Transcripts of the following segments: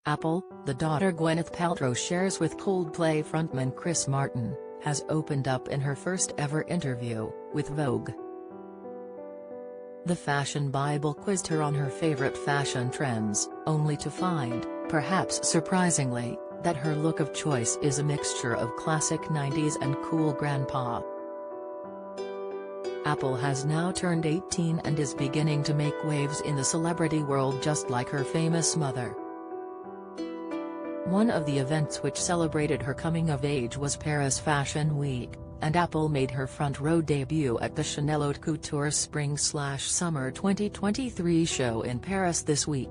Apple, the daughter Gwyneth Paltrow shares with Coldplay frontman Chris Martin, has opened up in her first ever interview with Vogue. The fashion Bible quizzed her on her favorite fashion trends, only to find, perhaps surprisingly, that her look of choice is a mixture of classic 90s and cool grandpa. Apple has now turned 18 and is beginning to make waves in the celebrity world just like her famous mother. One of the events which celebrated her coming of age was Paris Fashion Week, and Apple made her front row debut at the Chanel Haute Couture Spring/Summer 2023 show in Paris this week.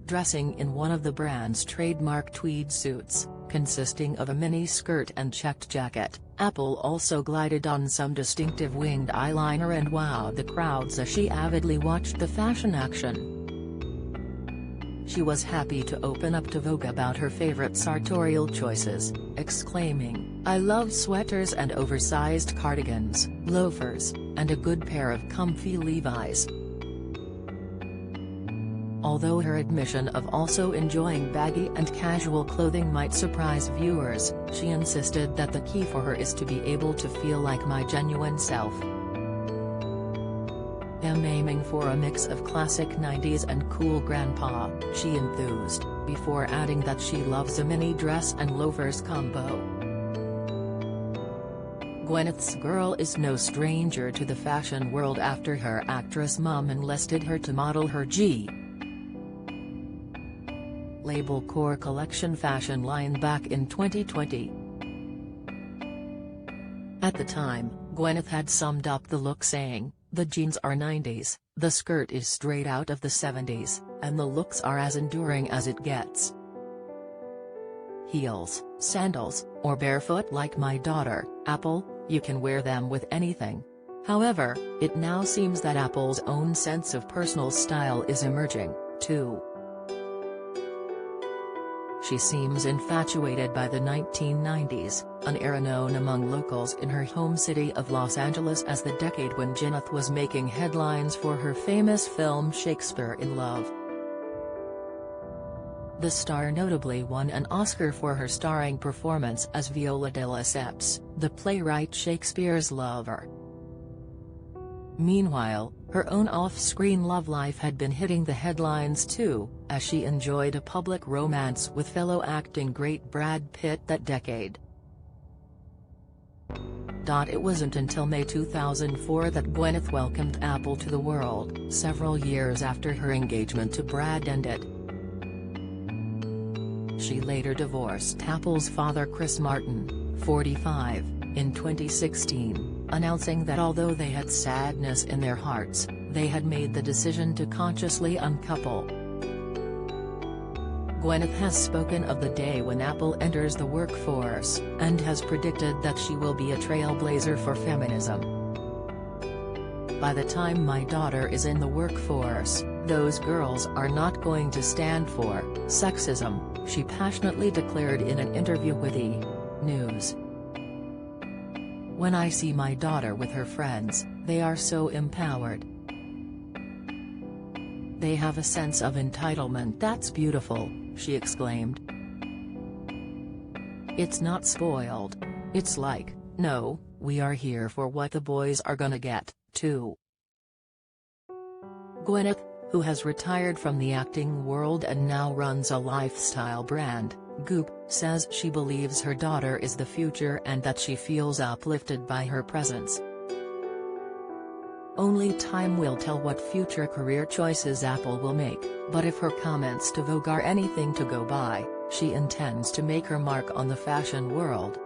Dressing in one of the brand's trademark tweed suits, consisting of a mini skirt and checked jacket, Apple also glided on some distinctive winged eyeliner and wowed the crowds as she avidly watched the fashion action. She was happy to open up to Vogue about her favorite sartorial choices, exclaiming, "I love sweaters and oversized cardigans, loafers, and a good pair of comfy Levi's." Although her admission of also enjoying baggy and casual clothing might surprise viewers, she insisted that the key for her is to be able to feel like my genuine self. "I'm aiming for a mix of classic 90s and cool grandpa," she enthused, before adding that she loves a mini dress and loafers combo. Gwyneth's girl is no stranger to the fashion world after her actress mom enlisted her to model her G-Label Core Collection fashion line back in 2020. At the time, Gwyneth had summed up the look saying, "The jeans are 90s, the skirt is straight out of the 70s, and the looks are as enduring as it gets. Heels, sandals, or barefoot like my daughter, Apple, you can wear them with anything." However, it now seems that Apple's own sense of personal style is emerging, too. She seems infatuated by the 1990s, an era known among locals in her home city of Los Angeles as the decade when Gwyneth was making headlines for her famous film Shakespeare in Love. The star notably won an Oscar for her starring performance as Viola de Lesseps, the playwright Shakespeare's lover. Meanwhile, her own off-screen love life had been hitting the headlines too, as she enjoyed a public romance with fellow acting great Brad Pitt that decade. It wasn't until May 2004 that Gwyneth welcomed Apple to the world, several years after her engagement to Brad ended. She later divorced Apple's father Chris Martin, 45, in 2016, announcing that although they had sadness in their hearts, they had made the decision to consciously uncouple. Gwyneth has spoken of the day when Apple enters the workforce, and has predicted that she will be a trailblazer for feminism. "By the time my daughter is in the workforce, those girls are not going to stand for sexism," she passionately declared in an interview with E! News. "When I see my daughter with her friends, they are so empowered. They have a sense of entitlement that's beautiful," she exclaimed. "It's not spoiled. It's like, no, we are here for what the boys are gonna get, too." Gwyneth, who has retired from the acting world and now runs a lifestyle brand, Goop, says she believes her daughter is the future and that she feels uplifted by her presence. Only time will tell what future career choices Apple will make, but if her comments to Vogue are anything to go by, she intends to make her mark on the fashion world.